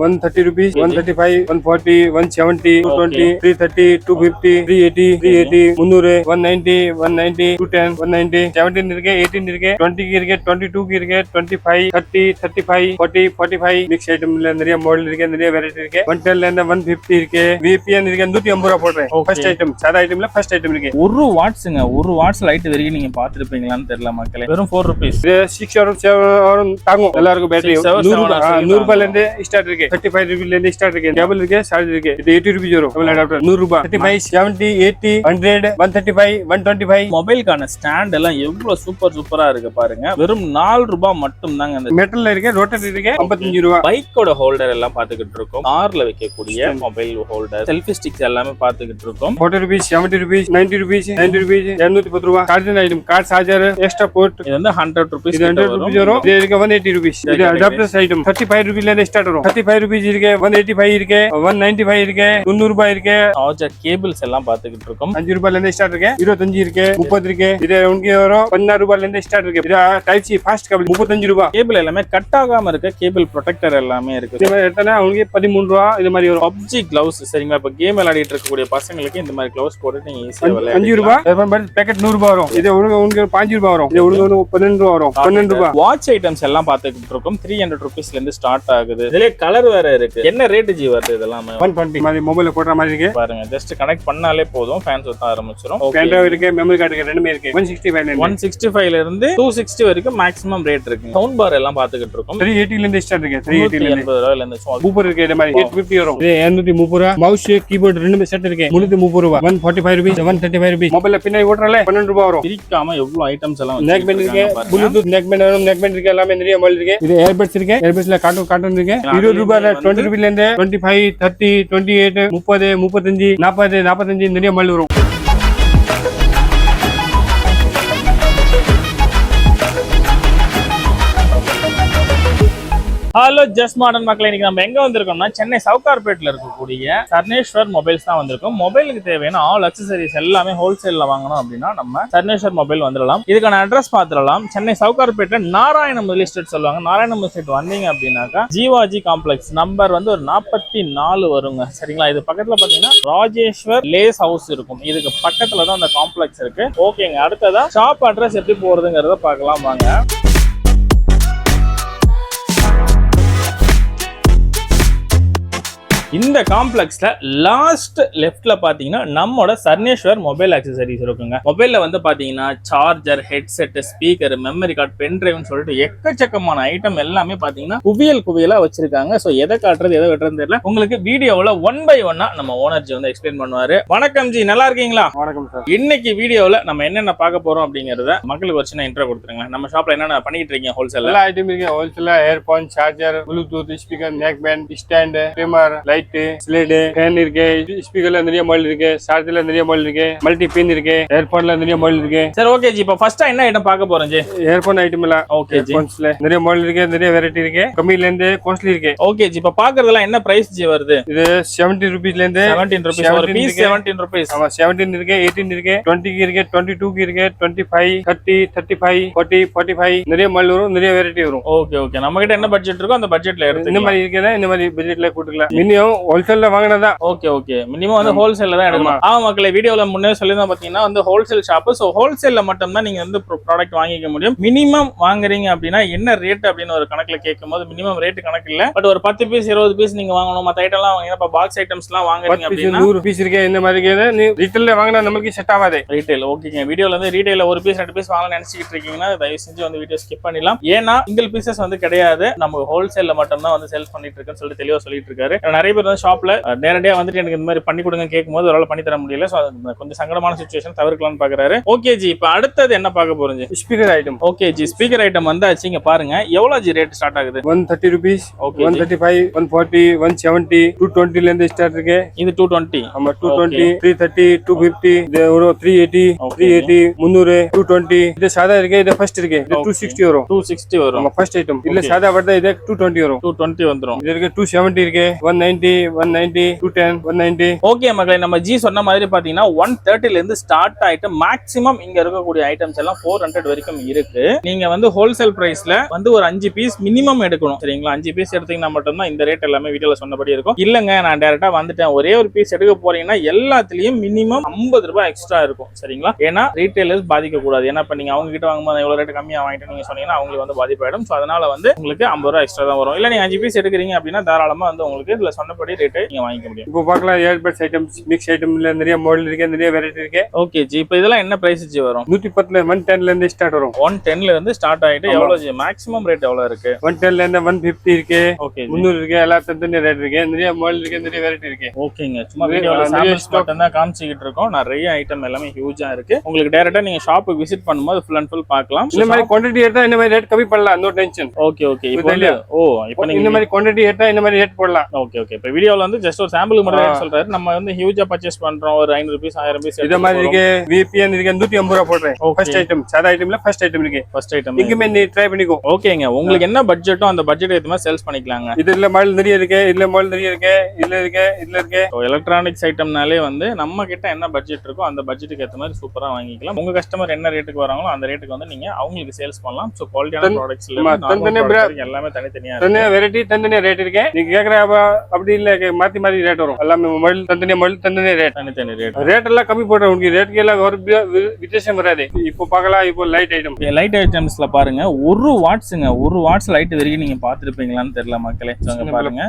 130 rupees, 135, 140, 170, 220, 330, 250, 380, 380, 300, 190, 190, 210, 190, 17 இருக்கு, 18 இருக்கு, 20 இருக்கு, 22 இருக்கு, 25, 30, 35, 40, 45 மிக்ஸ் ஐட்டம்ல நிறைய மாடல் இருக்கு, நிறைய வெரைட்டி இருக்கு. 110 ல இருந்து 150 இருக்கு, VPN இருக்கு, 150 ரூபாய் போடுறேன். ஃபர்ஸ்ட் ஐட்டம் சாதா ஐட்டம்ல ஃபர்ஸ்ட் ஐட்டம் இருக்கு. 1 வாட்ஸ்ங்க, 1 வாட்ஸ் லைட் வரைக்கும் நீங்க பாத்துருப்பீங்களான்னு தெரியல மக்களே. வெறும் 4 rupees. 6 or 7 தாங்கும் எல்லாருக்கும் பேட்டரி. 100 ரூபாயில இருந்து ஸ்டார்ட் இருக்கு, 35 ரூபாயில இருந்து ஸ்டார்ட் இருக்கு. கேபிள் இருக்கு, சார்ஜ் இருக்கு. இது 80 rupees வரும். கேபிள் அடாப்டர் 100 ரூபாய். 35, 70, 80, 100, 135, 125. மொபைலுக்கான ஸ்டாண்ட் எல்லாம் எவ்வளவு சூப்பரா இருக்கு பாருங்க. வெறும் 4 ரூபாய் மட்டும் தாங்க. அந்த மெட்டல்ல இருக்கு, ரோட்டரி இருக்கு, 55 ரூபாய். பைக்கோட ஹோல்டர் எல்லாம் பாத்துக்கிட்டு இருக்கோம். கார்ல வைக்கக்கூடிய மொபைல் ஹோல்டர், செல்ஃபி ஸ்டிக்ஸ் எல்லாமே பாத்துக்கிட்டு இருக்கோம். 40 rupees, 70 rupees, 90 rupees, 90 rupees, 210 ரூபாய். Charging item, car charger, extra port. இது வந்து 100 rupees. இது 100 rupees வரும். இது இருக்கு 180 rupees. இது அடாப்டர் ஐட்டம் 35 rupees ல இருந்து ஸ்டார்ட் வரும். 35 rupees இருக்கு, 185 இருக்கு, 195 இருக்கு, 300 ரூபாய் இருக்கு. சார்ஜர் கேபிள்ஸ் எல்லாம் பாத்துக்கிட்டு இருக்கோம். 5 ரூபாயில இருந்து ஸ்டார்ட் இருக்கு, 25 இருக்கு, 30 இருக்கு. இது உங்களுக்கு வரும் 16 ரூபாயில இருந்து ஸ்டார்ட் இருக்கு. இது டைப் சி ஃபாஸ்ட் கேபிள் 35 ரூபாய். கேபிள் எல்லாமே கட் ஆகாம இருக்க கேபிள் ப்ரொடெக்டர் எல்லாமே இருக்கு. இது மாதிரி எடுத்தா உங்களுக்கு 13 ரூபாய் இது மாதிரி வரும். PUBG கிளவுஸ் சரிங்களா? இப்ப கேம் விளையாடிட்டு இருக்கக்கூடிய பசங்களுக்கு இந்த மாதிரி கிளவுஸ் போட்டு நீங்க ஈஸியா 5 ரூபாய். பேக்கெட் 100 ரூபாய் வரும். இது உங்களுக்கு 5 ரூபாய் வரும். இது உங்களுக்கு 12 ரூபாய் வரும். 12 ரூபாய். வாட்ச் ஐட்டம்ஸ் எல்லாம் பாத்துக்கிட்டு இருக்கோம். 300 rupees ல இருந்து ஸ்டார்ட் ஆகுது. இதுல கலர் வேற இருக்கு. என்ன ரேட் ஜி வருது இதெல்லாம்? 120 மாதிரி மொபைல்ல போடுற மாதிரி இருக்கு பாருங்க. ஜஸ்ட் கனெக்ட் பண்ணாலே போதும் ஃபேன் சுத்த ஆரம்பிச்சிரும். கேமரா இருக்கு, மெமரி கார்டு இருக்கு, ரெண்டுமே இருக்கு. 165 ல இருந்து 260 வரைக்கும் மேக்ஸிமம் ரேட் இருக்கு. சவுண்ட் பார் எல்லாம் பாத்துக்கிட்டு இருக்கோம். 380 ல இருந்து ஸ்டார்ட் இருக்கு. 380 ரூபாயில இருந்து பூப்பர் இருக்கு. இந்த மாதிரி 850 வரும். இது 230 ரூபாய். மவுஸ் கீபோர்ட் ரெண்டுமே செட் இருக்கு. 330 ரூபாய். 145 rupees, 135 rupees. மொபைல்ல பின்னாடி ஓட்டறல 12 ரூபாய் வரும். பிரிக்காம எவ்வளவு ஐட்டம்ஸ் எல்லாம் neck band இருக்கு, bluetooth neck band வரும். neck band இருக்கு, எல்லாமே நிறைய மாடல் இருக்கு. இது earbuds இருக்கு. earbudsல காட்டன் இருக்கு. 20 ரூபாயில 20 rupees ல இருந்து 25, 30, 28, 30, 35, 40, 45 நிறைய மாடல் வரும். ஹலோ ஜஸ்ட் மாடர்ன் மக்களே, இன்னைக்கு நம்ம எங்க வந்திருக்கோம்னா சென்னை சவுகார்பேட்ல இருக்கக்கூடிய சர்னேஸ்வர் மொபைல்ஸ் தான் வந்திருக்கோம். மொபைலுக்கு தேவையான ஆல் அக்சசரிஸ் எல்லாமே ஹோல்சேல்ல வாங்கணும் அப்படின்னா நம்ம சர்னேஸ்வர் மொபைல் வந்துடலாம். இதுக்கான அட்ரஸ் பார்த்துடலாம். சென்னை சவுகார்பேட்ல நாராயண முதல் எஸ்டேட் சொல்லுவாங்க. நாராயண முதல் எஸ்டேட் வந்தீங்க அப்படின்னாக்கா ஜீவாஜி காம்ப்ளெக்ஸ் நம்பர் வந்து ஒரு 44 வருங்க சரிங்களா? இது பக்கத்துல பாத்தீங்கன்னா ராஜேஸ்வர் லேஸ் ஹவுஸ் இருக்கும். இதுக்கு பக்கத்துல தான் அந்த காம்ப்ளெக்ஸ் இருக்கு. ஓகேங்க, அடுத்ததா ஷாப் அட்ரஸ் எப்படி போறதுங்கிறத பார்க்கலாம் வாங்க. இந்த காம்ப்ளெக்ஸ்ல லாஸ்ட் லெஃப்ட்ல பாத்தீங்கன்னா நம்மளோட சர்னேஸ்வர் மொபைல் அக்சசரிஸ் இருக்குங்க. மொபைல்ல வந்து பாத்தீங்கன்னா charger, headset, speaker, memory card, pen டிரைவ்னு சொல்லிட்டு எக்கச்சக்கமான ஐட்டம் எல்லாமே பாத்தீங்கன்னா குவியலா வச்சிருக்காங்க. சோ எதை காட்டுறது எதை வெட்டுறது தெரியல. உங்களுக்கு வீடியோவில் 1 by 1 நம்ம ஓனர்ஜி வந்து எக்ஸ்பிளைன் பண்ணுவாரு. வணக்கம் ஜி, நல்லா இருக்கீங்களா? வணக்கம் சார். இன்னைக்கு வீடியோவில் நம்ம என்னென்ன பார்க்க போறோம் அப்படிங்கறத மக்களுக்கு ஒரு சின்ன இன்ட்ரோ கொடுத்துருங்க. நம்ம ஷாப்ல என்னென்ன பண்ணிட்டு இருக்கீங்க? ஹோல்சேல் எல்லா ஐட்டம் இருக்கு. Wholesale earphone, charger, Bluetooth, speaker, neck band, stand, trimmer, light, slide, fan இருக்கு. ஸ்பீக்கர்ல நிறைய மாடல் இருக்கு. சார்ஜர்ல நிறைய மாடல் இருக்கு. மல்டி பின் இருக்கு. இயர்போன்ல நிறைய மாடல் இருக்கு. சரி ஓகே ஜி, இப்போ ஃபர்ஸ்ட் என்ன ஐட்டம் பார்க்க போறோம் ஜி? இயர்போன் ஐட்டம் எல்லாம் ஓகே ஜி. இயர்போன்ஸ்ல நிறைய மாடல் இருக்கு, நிறைய வெரைட்டி இருக்கு. கம்மில இருந்து காஸ்ட்லி இருக்கு. ஓகே ஜி, இப்போ பார்க்கறதெல்லாம் என்ன பிரைஸ் ஜி வருது? இது 17 rupees ல இருந்து 17 rupees ஒரு பீஸ். 17 rupees. ஆமா, 17 இருக்கு, 18 இருக்கு, 20 இருக்கு, 22 இருக்கு, 25, 30, 35, 40, 45 நிறைய மாடல் வரும், நிறைய வெரைட்டி வரும். ஓகே ஓகே, நம்ம கிட்ட என்ன பட்ஜெட் இருக்கோ அந்த பட்ஜெட்ல எடுத்து இந்த மாதிரி இருக்குதா, இந்த மாதிரி பட்ஜெட்ல கூட்டிக்கலாம். மினிமம் ஹோல்சேல்ல வாங்குனதா. ஓகே ஓகே, மினிமம் வந்து ஹோல்சேல்ல தான் எடுக்கணும். ஆமா மக்களே, வீடியோல முன்னே சொல்லிதான் பாத்தீங்கன்னா வந்து ஹோல்சேல் ஷாப். சோ ஹோல்சேல்ல மட்டும் தான் நீங்க வந்து ப்ராடக்ட் வாங்கிக்க முடியும். மினிமம் வாங்குறீங்க அப்படின்னா என்ன ரேட் அப்படின்னு ஒரு கணக்குல கேட்கும்போது மினிமம் ரேட் கணக்கு இல்ல. பட் ஒரு 10 பீஸ் 20 பீஸ் நீங்க வாங்கணும். மத்த ஐட்டம் எல்லாம் வாங்கினா இப்ப பாக்ஸ் ஐட்டம்ஸ் எல்லாம் வாங்குறீங்க அப்படின்னா 100 பீஸ் இருக்கு. இந்த மாதிரி நீ ரீட்டைல்ல வாங்கினா நமக்கு செட் ஆகாது. ரீட்டைல் ஓகேங்க. வீடியோல வந்து ரீட்டைல்ல ஒரு பீஸ் 2 பீஸ் வாங்கணும்னு நினைச்சிட்டு இருக்கீங்கன்னா தயவு செஞ்சு வந்து வீடியோ ஸ்கிப் பண்ணிடலாம். ஏன்னா சிங்கிள் பீசஸ் வந்து கிடையாது, நம்ம ஹோல்சேல்ல மட்டும் தான் வந்து சேல்ஸ் பண்ணிட்டு இருக்கேன்னு சொல்லிட்டு தெளிவா சொல்லிட்டு இருக்காரு. நிறைய பேர் வந்து ஷாப்ல நேரடியா வந்துட்டு எனக்கு இந்த மாதிரி பண்ணி கொடுங்க கேட்கும்போது ஒரு பண்ணி தர முடியல. சோ கொஞ்சம் சங்கடமான சிச்சுவேஷன் தவிர்க்கலாம்னு பாக்குறாரு. ஓகே ஜி, இப்ப அடுத்தது என்ன பார்க்க போறோம் G? Speaker item. Okay G, speaker item வந்தாச்சு. இங்க பாருங்க எவ்வளவு ஜி ரேட் ஸ்டார்ட் ஆகுது? 130 rupees, ஓகே 135, 140, 170, 220 ல இருந்து ஸ்டார்ட் இருக்கு. இது 220. ஆமா, 220, 330, 250, இது ஒரு 380, 380, 300, 220. இது சாதா இருக்கு, இது ஃபர்ஸ்ட் இருக்கு. இது 260 வரும். 260 வரும். ஆமா, ஃபர்ஸ்ட் ஐட்டம். இல்ல சாதா வரதா இது 220 வரும். 220 வந்துரும். இது இருக்கு 270 இருக்கு, 190, 180 190 210 190. ஓகே மக்களே, நம்ம ஜி சொன்ன மாதிரி பாத்தீங்கன்னா 130 ல இருந்து ஸ்டார்ட் ஆயிட்டு மேக்ஸிமம் இங்க இருக்கக்கூடிய ஐட்டம்ஸ் எல்லாம் 400 வரைக்கும் இருக்கு. நீங்க வந்து ஹோல்சேல் பிரைஸ்ல வந்து ஒரு 5 பீஸ் மினிமம் எடுக்கணும். சரிங்களா? 5 பீஸ் எடுத்தீங்கன்னா மட்டும்தான் இந்த ரேட் எல்லாமே வீடியோல சொன்னபடி இருக்கும். இல்லங்க நான் டைரக்டா வந்துட்டேன், ஒரே ஒரு பீஸ் எடுக்க போறீங்கன்னா எல்லாத்துலயும் மினிமம் 50 ரூபாய் எக்ஸ்ட்ரா இருக்கும். சரிங்களா? ஏன்னா ரீட்டைலர்ஸ் பாதிக்க கூடாது. ஏன்னா இப்ப நீங்க அவங்க கிட்ட வாங்கும்போது எவ்வளவு ரேட் கம்மியா வாங்கிட்டு நீங்க சொன்னீங்கன்னா அவங்களுக்கு வந்து பாதிப்பாயிடும். சோ அதனால வந்து உங்களுக்கு 50 ரூபாய் எக்ஸ்ட்ரா தான் வரும். இல்ல நீங்க 5 பீஸ் எடுக்கிறீங்க அப்படின்னா தாராளமா வந்து உங்களுக்கு இதுல சொன்னபடி ரேட் நீங்க வாங்கிக்க முடியும். இப்போ பார்க்கலாம் இயர்பட்ஸ் ஐட்டம்ஸ், மிக்ஸ் ஐட்டம்ல நிறைய மாடல் இருக்கு, நிறைய வெரைட்டி இருக்கு. ஓகே ஜி, இப்போ இதெல்லாம் என்ன பிரைஸ் ஜி வரும்? 110 110 ல இருந்து ஸ்டார்ட் வரும். 110 ல இருந்து ஸ்டார்ட் ஆயிட்டு எவ்வளவு ஜி மேக்ஸிமம் ரேட் எவ்வளவு இருக்கு? 110 ல இருந்து 150 இருக்கு, ஓகே 300 இருக்கு, எல்லா தனித்தனி ரேட் இருக்கு, நிறைய மாடல் இருக்கு, நிறைய வெரைட்டி இருக்கு. ஓகேங்க, சும்மா வீடியோல சாம்பிள்ஸ் மட்டும் தான் காமிச்சிட்டு இருக்கோம். நிறைய ஐட்டம் எல்லாமே ஹியூஜா இருக்கு. உங்களுக்கு டைரக்டா நீங்க ஷாப்புக்கு விசிட் பண்ணும்போது ஃபுல் அண்ட் ஃபுல் பார்க்கலாம். இந்த மாதிரி குவாண்டிட்டி எடுத்தா இந்த மாதிரி ரேட் கம்மி பண்ணலாம், நோ டென்ஷன். ஓகே ஓகே, இப்போ இப்போ நீங்க இந்த மாதிரி குவாண்டிட்டி எடுத்தா இந்த மாதிரி ரேட் போடலாம். ஓகே ஓகே, இப்போ வீடியோல வந்து ஜஸ்ட் ஒரு சாம்பிள் மட்டும் தான் சொல்றாரு. நம்ம வந்து ஹியூஜா பர்ச்சேஸ் பண்றோம், ஒரு 500 பீஸ் 1000 பீஸ் இந்த மாதிரி இருக்கு. VPN இருக்கு, 150 ரூபாய் போடுறேன். ஃபர்ஸ்ட் ஐட்டம், சாதா ஐட்டம்ல ஃபர்ஸ்ட் ஐட்டம் இருக்கு. ஃபர்ஸ்ட் ஐட்டம் இங்கமே நீ ட்ரை பண்ணிக்கோ. ஓகேங்க, உங்களுக்கு என்ன பட்ஜெட்டோ அந்த பட்ஜெட் ஏத்த மாதிரி சேல்ஸ் பண்ணிக்கலாங்க. இதுல மாடல் நிறைய இருக்கு, இதுல மாடல் நிறைய இருக்கு, இதுல இருக்கு, இதுல இருக்கு. எலக்ட்ரானிக்ஸ் ஐட்டம்னாலே வந்து நம்ம கிட்ட என்ன பட்ஜெட் இருக்கோ அந்த பட்ஜெட்டுக்கு ஏத்த மாதிரி சூப்பரா வாங்கிக்கலாம். உங்க கஸ்டமர் என்ன ரேட்டுக்கு வராங்களோ அந்த ரேட்டுக்கு வந்து நீங்க அவங்களுக்கு சேல்ஸ் பண்ணலாம். சோ குவாலிட்டியான ப்ராடக்ட்ஸ்ல எல்லாமே தனித்தனியா தனியா வெரைட்டி தனித்தனியா ரேட் இருக்கு. நீங்க கேக்குற அப்படி இல்ல, மாத்தி மாத்தி ரேட் வரும். எல்லாமே மாடல் தனித்தனியா ரேட், தனித்தனி ரேட் எல்லாம் கம்மி போடுறேன். உங்களுக்கு ரேட்க்கு எல்லாம் ஒரு வித்தியாசம் வராது. இப்போ பார்க்கலாம், இப்போ லைட் ஐட்டம், லைட் ஐட்டம்ஸ்ல பாருங்க 1 வாட்ஸ்ங்க, 1 வாட்ஸ் லைட் வரைக்கும் நீங்க பாத்துருப்பீங்களான்னு தெரியல மக்களே. பாருங்க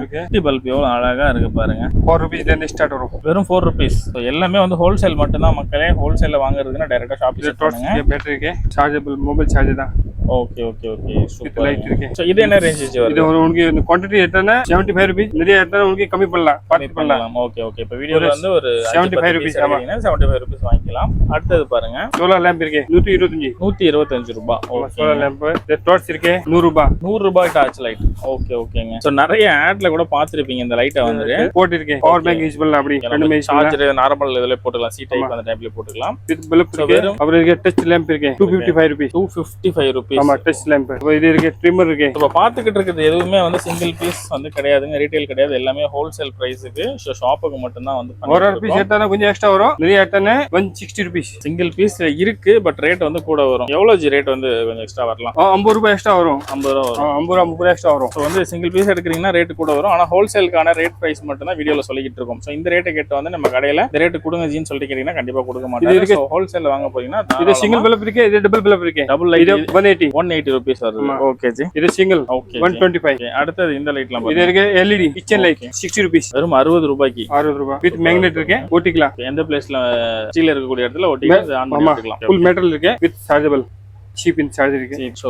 பல்ப் எவ்வளவு அழகா இருக்கு பாருங்க. 4 ரூபீஸ்ல இருந்து ஸ்டார்ட் வரும், வெறும் 4 ரூபீஸ். எல்லாமே வந்து ஹோல்சேல் மட்டும் தான் மக்களே. ஹோல்சேல்ல வாங்குறதுன்னா டைரக்டா ஷாப் விசிட் பண்ணுங்க. பேட்டரி இருக்கு, சார்ஜபிள் மொபைல் சார்ஜர் தான். Okay okay okay, super light இருக்கு. சோ இது என்ன ரேஞ்ச் வருது? இது உங்களுக்கு இந்த குவாண்டிட்டி எடுத்தா 75 ரூபீஸ், நிறைய எடுத்தா உங்களுக்கு கம்மி பண்ணலாம், பார்த்து பண்ணலாம். ஓகே ஓகே, இப்போ வீடியோல வந்து ஒரு 75 ரூபீஸ், ஆமா 75 ரூபீஸ் வாங்கிக்கலாம். அடுத்து பாருங்க சோலார் லேம்ப் இருக்கு, 125 ரூபாய். Okay, solar lamp. டார்ச் இருக்கு 100 ரூபாய், 100 ரூபாய் டார்ச் லைட். ஓகே ஓகேங்க. சோ நிறைய ஆட்ல கூட பாத்துருப்பீங்க இந்த லைட்டை வந்து போட் இருக்கு. பவர் பேங்க் யூஸ் பண்ணலாம், அப்படி ரெண்டுமே சார்ஜர் நார்மல் இதுல போட்டுக்கலாம், சி டைப் அந்த டைப்ல போட்டுக்கலாம். வித் பல்ப் இருக்கு. அப்புறம் இருக்கு டச் லேம்ப் இருக்கு, 255 ரூபீஸ். 255 ரூபீஸ், ஆமா டச் லேம்ப். இது இருக்கு, ட்ரிம்மர் இருக்கு. இப்ப பாத்துக்கிட்டு இருக்குது எதுவுமே வந்து சிங்கிள் பீஸ் வந்து கிடையாதுங்க, ரீட்டைல் கிடையாது, எல்லாமே ஹோல்சேல் பிரைஸ்க்கு. சோ ஷாப்புக்கு மட்டும் தான் வந்து ஒரு பீஸ் எடுத்தா கொஞ்சம் எக்ஸ்ட்ரா வரும், நிறைய எடுத்தா 160 ரூபீஸ். சிங்கிள் பீஸ் இருக்கு, பட் ரேட் வந்து கூட வரும். எவ்வளவு ஜி ரேட் வந்து கொஞ்சம் எக்ஸ்ட்ரா வரலாம்? 50 ரூபாய் எக்ஸ்ட்ரா வரும். 50 ரூபாய் வரும். 50 ரூபாய் எக்ஸ்ட்ரா வரும். சோ வந்து சிங்கிள் பீஸ் எடுக்கிறீங்கன்னா ரேட் கூட வரும். ஆனா ஹோல்சேலுக்கான ரேட் பிரைஸ் மட்டும் தான் வீடியோல சொல்லிட்டு இருக்கோம். சோ இந்த ரேட் கேட்டு வந்து நம்ம கடையில இந்த ரேட் கொடுங்க ஜின்னு சொல்லிட்டு கேட்டீங்கன்னா கண்டிப்பா கொடுக்க மாட்டாங்க. சோ ஹோல்சேல்ல வாங்க போறீங்கன்னா இது சிங்கிள் பல்ப் இருக்கு, இது டபுள் பல்ப் இருக்கு. டபுள் லைட் 180 ரூபீஸ் வருது. ஓகே ஜி, இது சிங்கிள். ஓகே 125. அடுத்து இந்த லைட்லாம் இது இருக்கு, LED கிச்சன் லைட் 60 ரூபீஸ், வெறும் 60 ரூபாய்க்கு. 60 ரூபாய் வித் மேக்னெட் இருக்கு, ஓட்டிக்கலாம். எந்த பிளேஸ்ல ஸ்டீல் இருக்கக்கூடிய இடத்துல ஓட்டிக்கலாம், ஆன் பண்ணி எடுத்துக்கலாம். ஃபுல் மெட்டல் இருக்கு with chargeable chip in charger இருக்கு. சோ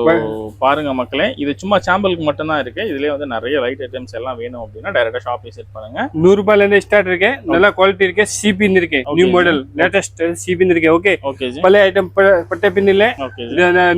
பாருங்க மக்களே, இது சும்மா சாம்பிளுக்கு மட்டும் தான் இருக்கு. இதுலயே வந்து நிறைய லைட் ஐட்டம்ஸ் எல்லாம் வேணும் அப்படின்னா டைரக்டா ஷாப் விசிட் பண்ணுங்க. 100 ரூபாயில இருந்து ஸ்டார்ட் இருக்கு, நல்ல குவாலிட்டி இருக்கு. சிபின் இருக்கு, நியூ மாடல் லேட்டஸ்ட் சிபின் இருக்கு. ஓகே ஓகே ஜி, பழைய ஐட்டம் பட்டை பின் இல்ல.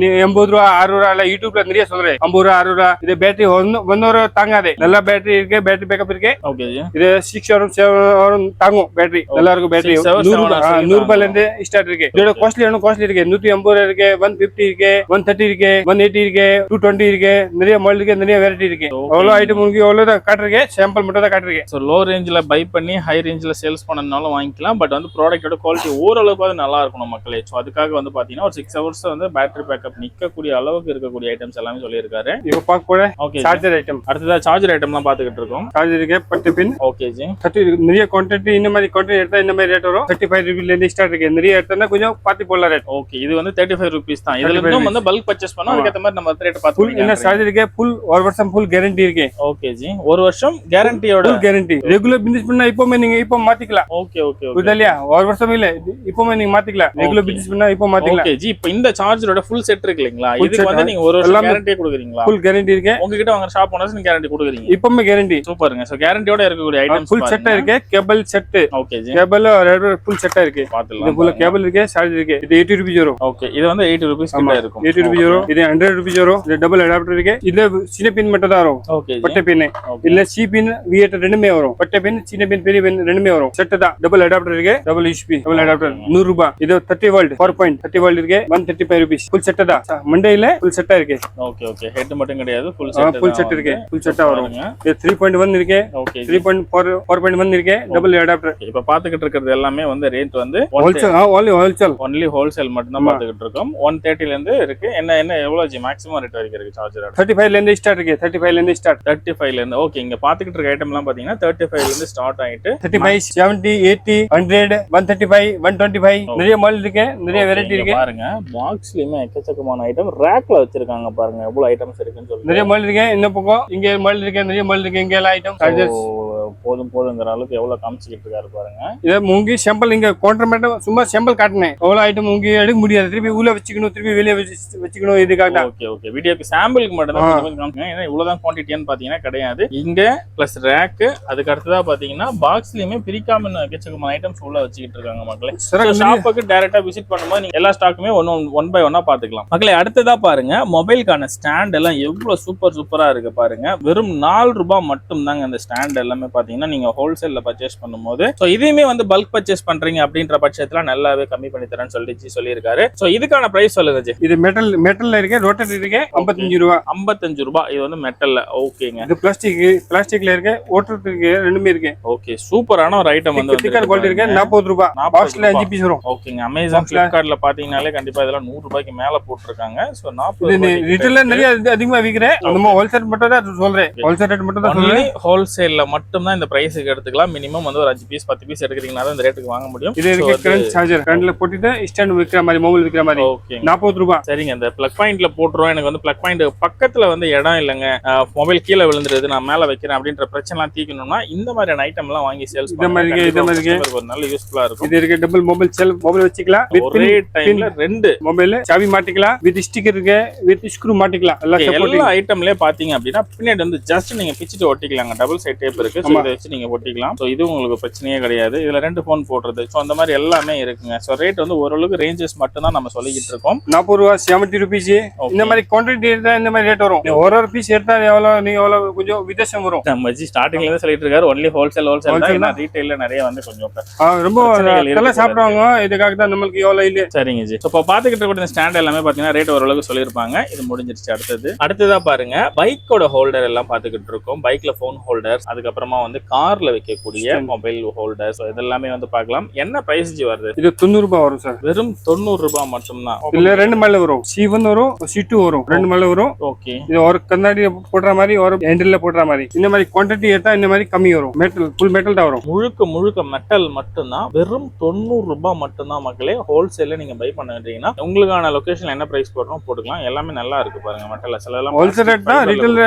நீ 80 ரூபா 60 ரூபா இல்ல, யூடியூப்ல நிறைய சொல்றேன் 50 ரூபா 60 ரூபா. இது பேட்டரி 1 ஹவர் தாங்காது, நல்ல பேட்டரி இருக்கு, பேட்டரி பேக்கப் இருக்கு. ஓகே ஜி, இது 6 ஹவர் 7 ஹவர் தாங்கும் பேட்டரி, நல்லா இருக்கும் பேட்டரி. 100 ரூபாயில இருந்து ஸ்டார்ட் இருக்கு. இதோட காஸ்ட்லி இருக்கு, 150 இருக்கு, 150 இருக்கு, 130 இருக்கு, 180 இருக்கு, 220 இருக்கு, நிறைய மாடல் இருக்கு, நிறைய வெரைட்டி இருக்கு. அவ்வளவு ஐட்டம் உங்களுக்கு அவ்வளவு காட்டுறேன், சாம்பிள் மட்டும் தான் காட்டுறேன். சோ லோ ரேஞ்சில பை பண்ணி ஹை ரேஞ்சில சேல்ஸ் பண்ணனாலும் வாங்கிக்கலாம். பட் வந்து ப்ராடக்ட்டோட குவாலிட்டி ஓரளவுக்கு நல்லா இருக்கணும் மக்களே. சோ அதுக்காக வந்து பாத்தீங்கன்னா ஒரு 6 ஹவர்ஸ் வந்து பேட்டரி பேக்கப் நிக்கக்கூடிய அளவுக்கு இருக்கக்கூடிய ஐட்டம்ஸ் எல்லாமே சொல்லியிருக்காரு. இப்போ பார்க்க போற ஓகே சார்ஜர் ஐட்டம், அடுத்ததா சார்ஜர் ஐட்டம்லாம் பாத்துக்கிட்டு இருக்கோம். சார்ஜர் இருக்கு, பட்டு பின். ஓகே ஜி, 30 நிறைய குவாண்டிட்டி இந்த மாதிரி குவாண்டிட்டி எடுத்தா இந்த மாதிரி ரேட் வரும். 35 ரூபாயில இருந்து ஸ்டார்ட் இருக்கு, நிறைய எடுத்தா கொஞ்சம் பாத்தி போடலாம் ரேட். ஓகே, இது வந்து 35 ரூபீஸ் தான். இதுல இருந்தும் வந்து பல்க் பர்ச்சேஸ் பண்ணா அதுக்கு ஏத்த மாதிரி நம்ம ரேட் ஃபுல் பாத்துக்கலாம். என்ன சார்ஜர் இருக்கு, ஃபுல் 1 வருஷம் ஃபுல் கேரண்டி இருக்கு. ஓகே ஜி, 1 வருஷம் கேரண்டியோட, ஃபுல் கேரண்டி. ரெகுலர் பிசினஸ் பண்ணா இப்போமே நீங்க இப்போ மாத்திக்கலாம். ஓகே ஓகே ஓகே, புரியலையா? 1 வருஷம் இல்ல, இப்போமே நீங்க மாத்திக்கலாம். ரெகுலர் பிசினஸ் பண்ணா இப்போ மாத்திக்கலாம். ஓகே ஜி, இப்போ இந்த சார்ஜரோட ஃபுல் செட் இருக்கு இல்லீங்களா, இதுக்கு வந்து நீங்க 1 வருஷம் கேரண்டி கொடுக்குறீங்களா? ஃபுல் கேரண்டி இருக்கு. உங்ககிட்ட வாங்குற ஷாப் ஓனர்ஸ் நீங்க கேரண்டி கொடுக்குறீங்க. இப்போமே கேரண்டி. சூப்பருங்க. சோ கேரண்டியோட இருக்கக்கூடிய ஐட்டம்ஸ் ஃபுல் செட்டா இருக்கு, cable set. Okay G, cable full செட்டா இருக்கு. பாத்துக்கலாம். இது ஃபுல் கேபிள் இருக்கு, சார்ஜர் இருக்கு. இது 80 ரூபீஸ் வரும். ஓகே, இது வந்து 80 ரூபீஸ் கிட்ட இருக்கும். 80 rupees வரும். இது 100 rupees வரும். இது டபுள் அடாப்டர் இருக்கு. இதுல சின்ன பின் மட்டும் தான் வரும். ஓகே பட்டை பின் இல்ல சி பின் V8 ரெண்டுமே வரும். பட்டை பின் சின்ன பின் பெரிய பின் ரெண்டுமே வரும். செட் தான். டபுள் அடாப்டர் இருக்கு. டபுள் HP டபுள் அடாப்டர் 100 ரூபாய். இது 30 வோல்ட் 4.30 வோல்ட் இருக்கு. 135 rupees. ஃபுல் செட் தான். மண்டேல ஃபுல் செட்டா இருக்கு. ஓகே ஓகே ஹெட் மட்டும் கிடையாது, ஃபுல் செட். ஃபுல் செட் இருக்கு. ஃபுல் செட்டா வரும். இது 3.1 இருக்கு. ஓகே 3.4 4.1 இருக்கு. Double adapter. இப்ப பாத்துக்கிட்டு இருக்கிறது எல்லாமே வந்து ரேட் வந்து ஹோல்சேல் ஒன்லி ஹோல்சேல் மட்டும் தான் பாத்துக்கிட்டு இருக்கோம். 130 ல இருந்து இருக்கு. என்ன எவ்வளவு மேக்ஸிமம் ரேட் வரைக்கும் இருக்கு சார்ஜர்? 35 ல இருந்து ஸ்டார்ட் இருக்கு. 35 ல இருந்து ஸ்டார்ட். 35 ல இருந்து. ஓகே இங்க பாத்துக்கிட்டு இருக்க ஐட்டம் எல்லாம் பாத்தீங்கன்னா 35 ல இருந்து ஸ்டார்ட் ஆயிட்டு 35 70 80 100 135 125 நிறைய மாடல் இருக்கு. நிறைய வெரைட்டி இருக்கு. பாருங்க பாக்ஸ்லயுமே எக்கச்சக்கமான ஐட்டம் ரேக்ல வச்சிருக்காங்க. பாருங்க எவ்வளவு ஐட்டம்ஸ் இருக்குன்னு சொல்லி. நிறைய மாடல் இருக்கு. இந்த பக்கம் இங்க மாடல் இருக்கு. நிறைய மாடல் இருக்கு. இங்க எல்லாம் ஐட்டம் சார்ஜர்ஸ் போதுங்கிற அளவுக்கு எவ்வளவு காமிச்சிட்டு இருக்காரு பாருங்க. இத மூங்கி சாம்பிள் இங்க கவுண்டர் மட்டும் சும்மா சாம்பிள் காட்டினேன். எவ்வளவு ஐட்டம் மூங்கி எடுக்க முடியாது. திருப்பி உள்ள வச்சுக்கணும், திருப்பி வெளியே வச்சுக்கணும். இதுக்காக ஓகே ஓகே வீடியோக்கு சாம்பிளுக்கு மட்டும் தான் காமிச்சிருக்கேன். ஏன்னா இவ்வளவுதான் குவான்டிட்டின்னு பாத்தீங்கன்னா கிடையாது. இங்க பிளஸ் ரேக் அதுக்கு அடுத்ததா பாத்தீங்கன்னா பாக்ஸ்லயுமே பிரிக்காம எக்கச்சக்கமான ஐட்டம்ஸ் உள்ள வச்சுக்கிட்டு இருக்காங்க மக்களே. ஷாப்புக்கு டைரக்டா விசிட் பண்ணும்போது நீங்க எல்லா ஸ்டாக்குமே ஒன் பை ஒன்னா பாத்துக்கலாம் மக்களே. அடுத்ததா பாருங்க மொபைலுக்கான ஸ்டாண்ட் எல்லாம் எவ்வளவு சூப்பரா இருக்கு பாருங்க. வெறும் 4 ரூபாய் மட்டும் தாங்க அந்த ஸ்டாண்ட் எல்லாமே பாத்தீங்கன்னா நீங்க ஹோல்சேல்ல பர்ச்சேஸ் பண்ணும்போது. சோ இதையுமே வந்து பல்க் பர்ச்சேஸ் பண்றீங்க அப்படின்ற பட்சத்துல நல்லாவே கம்மி பண்ணி தரேன்னு சொல்லியிருக்காரு. சோ இதுக்கான பிரைஸ் சொல்லுங்க ஜி. இது மெட்டல்ல இருக்கு. ரோட்டரி இருக்கு. 55 ரூபாய். 55 ரூபாய். இது வந்து மெட்டல்ல. ஓகேங்க. இது பிளாஸ்டிக்ல இருக்கு. ஓட்டர் இருக்கு. ரெண்டுமே இருக்கு. ஓகே சூப்பரான ஒரு ஐட்டம் வந்து ஸ்டிக்கர் குவாலிட்டி இருக்கு. 40 ரூபாய். பாக்ஸ்ல 5 பீஸ் வரும். ஓகேங்க. அமேசான் ஃபிளிப்கார்ட்ல பாத்தீங்கன்னாலே கண்டிப்பா இதெல்லாம் 100 ரூபாய்க்கு மேல போட்டிருக்காங்க. சோ 40 ரிட்டெயிலர் நிறைய அதிகமா விக்கிறேன். நம்ம ஹோல்சேல் மட்டும் தான் சொல்றேன். ஹோல்சேல் ரேட் மட்டும் தான் சொல்றேன். ஹோல்சேல்ல மட்டும் தான் இந்த பிரைஸ்க்கு எடுத்துக்கலாம். மினிமம் வந்து ஒரு 5 பீஸ் 10 பீஸ் எடுக்கிறீங்கன்னா தான் இந்த ரேட்டுக்கு வாங்க முடியும். இது இருக்கு. கரண்ட் சார்ஜர் கரண்ட்ல போட்டுட்டு ஸ்டாண்ட் விக்கிற மாதிரி மொபைல் விக்கிற மாதிரி. ஓகே 40 ரூபாய். சரிங்க. இந்த பிளக் பாயிண்ட்ல போட்டுறோம். எனக்கு வந்து பிளக் பாயிண்ட் பக்கத்துல வந்து இடம் இல்லங்க, மொபைல் கீழே விழுந்துருது, நான் மேல வைக்கிறேன் அப்படின்ற பிரச்சனை எல்லாம் தீக்கணும்னா இந்த மாதிரியான ஐட்டம் எல்லாம் வாங்கி சேல்ஸ் இந்த மாதிரி ஒரு நல்ல யூஸ்ஃபுல்லா இருக்கும். இது இருக்கு. டபுள் மொபைல் செல் மொபைல் வச்சுக்கலாம். ஒரே டைம்ல 2 மொபைல் சாவி மாட்டிக்கலாம். வித் ஸ்டிக்கர் இருக்கு. வித் ஸ்க்ரூ மாட்டிக்கலாம். எல்லா ஐட்டம்லயே பாத்தீங்க அப்படின்னா பின்னாடி வந்து ஜஸ்ட் நீங்க பிச்சிட்டு ஒட்டிக்கலாங்க. டபுள் சைட் டேப் இருக்கு. சோ இத வச்சு நீங்க ஒட்டிக்கலாம். சோ இது உங்களுக்கு பிரச்சனையே கிடையாது. இதுல 2 போன் போடுறது. சோ அந்த மாதிரி எல்லாமே இருக்குங்க. சோ ரேட் வந்து ஓரளவுக்கு ரேஞ்சஸ் மட்டும் தான் நம்ம சொல்லிக்கிட்டு இருக்கோம். 40 ரூபாய் 70 rupees. இந்த மாதிரி குவாண்டிட்டி எடுத்தா இந்த மாதிரி ரேட் வரும். ஒரு பீஸ் எடுத்தா எவ்வளவு கொஞ்சம் வித்தியாசம் வரும். நம்ம ஸ்டார்டிங்ல இருந்து சொல்லிட்டு இருக்காரு ஒன்லி ஹோல்சேல் தான். ரீட்டைல்ல நிறைய வந்து கொஞ்சம் ரொம்ப நல்லா சாப்பிடுவாங்க. இதுக்காக தான் நம்மளுக்கு எவ்வளவு இல்ல. சரிங்க ஜி. இப்போ பாத்துக்கிட்டு இருக்க ஸ்டாண்ட் எல்லாமே பாத்தீங்கன்னா ரேட் ஓரளவுக்கு சொல்லிருப்பாங்க. இது முடிஞ்சிருச்சு. அடுத்ததா பாருங்க பைக்கோட ஹோல்டர் எல்லாம் பாத்துக்கிட்டு இருக்கோம். பைக்ல போன் ஹோல்டர்ஸ், அதுக்கப்புறமா வந்து கார்ல வைக்கக்கூடிய மொபைல் ஹோல்டர்ஸ், இதெல்லாமே வந்து பார்க்கலாம். என்ன பிரைஸ் ஜி வருது? இது 90 ரூபாய் வரும் சார். வெறும் 90 ரூபாய் மட்டும் தான். இல்ல 2 மாடல் வரும். C1 வரும், C2 வரும். 2 மாடல் வரும். ஓகே. இது ஒரு கண்ணாடி போடுற மாதிரி, ஒரு ஹேண்டில்ல போடுற மாதிரி. இந்த மாதிரி குவாண்டிட்டி எடுத்தா இந்த மாதிரி கம்மி வரும். மெட்டல் ஃபுல் மெட்டல் தான் வரும். முழுக்க மெட்டல் மட்டும் தான். வெறும் 90 ரூபாய் மட்டும் தான் மக்களே. ஹோல்சேல்ல நீங்க பை பண்ணிட்டீங்கன்னா உங்களுக்கான லொகேஷன்ல என்ன பிரைஸ் போடுறோம் போட்டுக்கலாம். எல்லாமே நல்லா இருக்கு பாருங்க. மெட்டல் எல்லாம் ஹோல்சேல் ரேட் தான்.